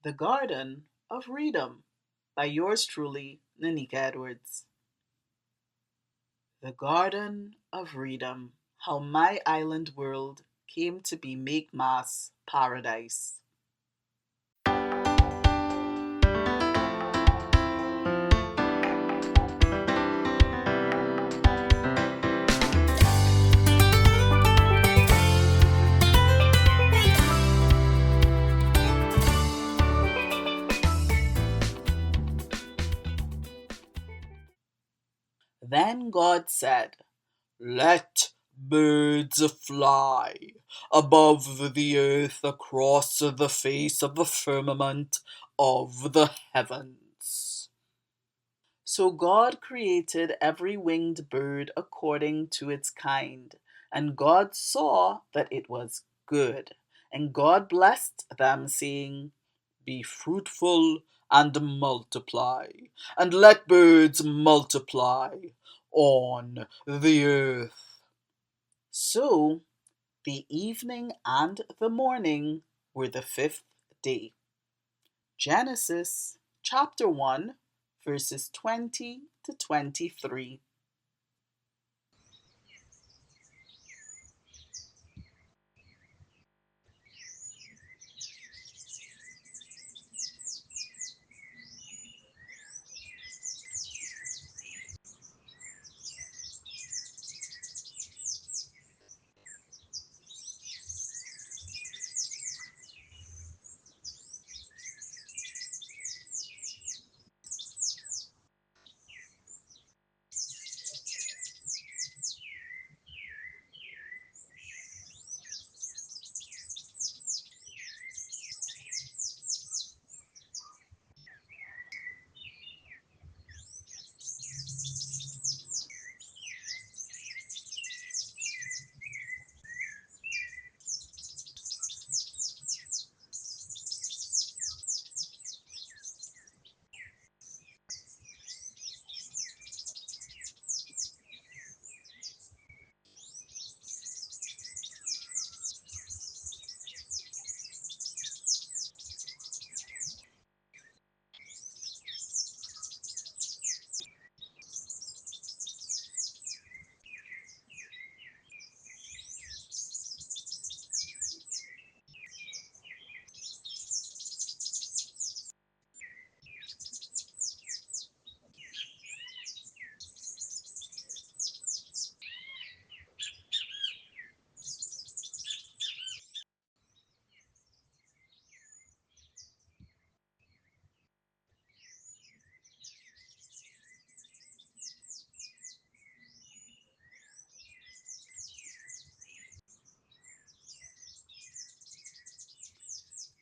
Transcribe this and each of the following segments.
The Garden of Freedom by yours truly, Nanika Edwards. The Garden of Freedom, how my island world came to be make mass paradise. Then God said, "Let birds fly above the earth across the face of the firmament of the heavens." So God created every winged bird according to its kind, and God saw that it was good. And God blessed them, saying, "Be fruitful and multiply, and let birds multiply on the earth." So the evening and the morning were the fifth day. Genesis chapter 1, verses 20 to 23.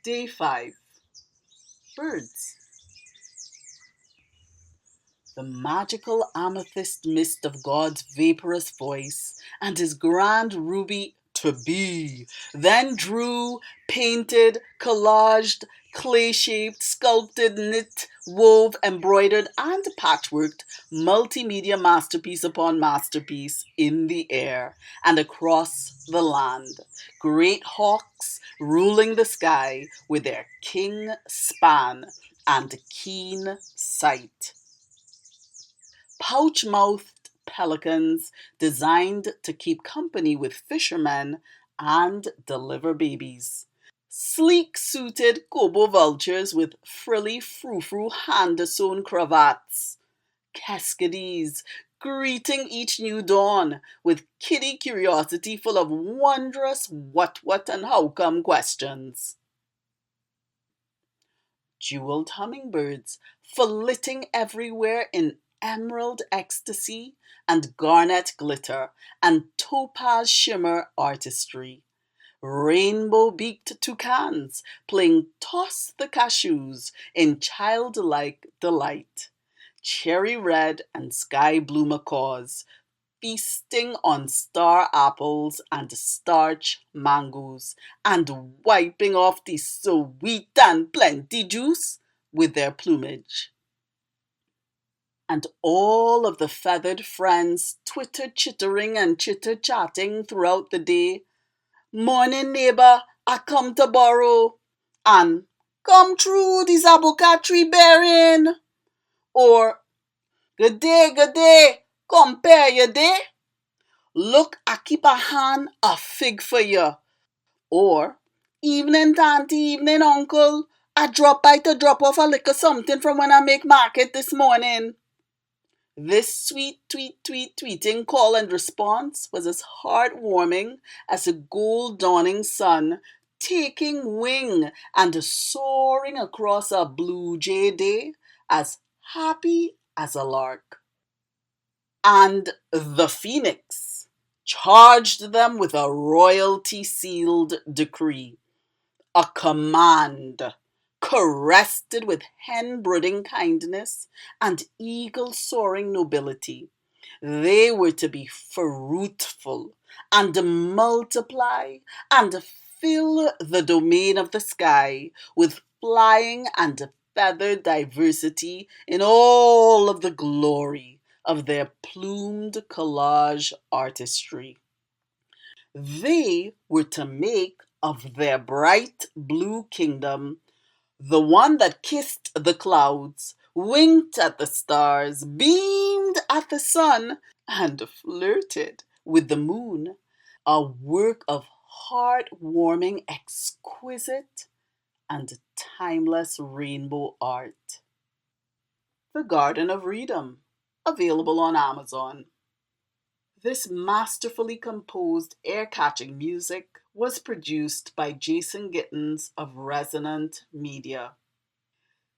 Day 5. Birds. The magical amethyst mist of God's vaporous voice and his grand ruby "to be" then drew, painted, collaged, clay-shaped, sculpted, knit, wove, embroidered, and patchworked multimedia masterpiece upon masterpiece in the air and across the land. Great hawks ruling the sky with their king span and keen sight. Pouch-mouthed pelicans designed to keep company with fishermen and deliver babies. Sleek-suited Kobo vultures with frilly frou-frou hand-sewn cravats. Cascades greeting each new dawn with kiddie curiosity full of wondrous what and how come questions. Jeweled hummingbirds flitting everywhere in emerald ecstasy and garnet glitter and topaz shimmer artistry. Rainbow-beaked toucans playing toss the cashews in childlike delight. Cherry red and sky blue macaws feasting on star apples and starch mangoes and wiping off the sweet and plenty juice with their plumage. And all of the feathered friends twitter-chittering and chitter-chatting throughout the day. "Morning, neighbor, I come to borrow," and Come through this avocado tree bearing. Or, good day, compare your day. Look, I keep a hand a fig for you. Or, evening, auntie, evening, uncle. I drop by to drop off a little something from when I make market this morning. This sweet tweeting call and response was as heartwarming as a gold dawning sun taking wing and soaring across a blue jay day, as happy as a lark. And the phoenix charged them with a royalty sealed decree, a command crested with hen brooding kindness and eagle soaring nobility. They were to be fruitful and multiply and fill the domain of the sky with flying and feathered diversity in all of the glory of their plumed collage artistry. They were to make of their bright blue kingdom the one that kissed the clouds, winked at the stars, beamed at the sun, and flirted with the moon. A work of heartwarming, exquisite, and timeless rainbow art. The Garden of Freedom, available on Amazon. This masterfully composed, air-catching music was produced by Jason Gittins of Resonant Media.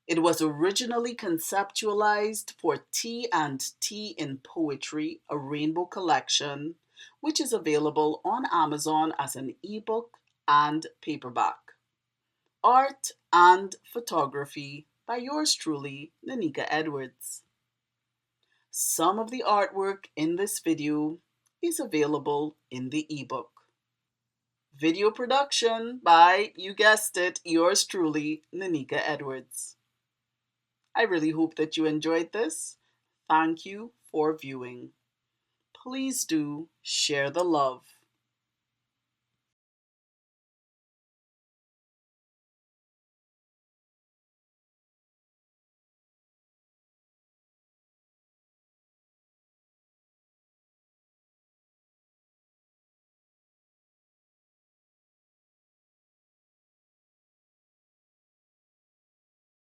It was originally conceptualized for Tea and Tea in Poetry, a rainbow collection, which is available on Amazon as an ebook and paperback. Art and photography by yours truly, Nanika Edwards. Some of the artwork in this video is available in the ebook. Video production by, you guessed it, yours truly, Nanika Edwards. I really hope that you enjoyed this. Thank you for viewing. Please do share the love.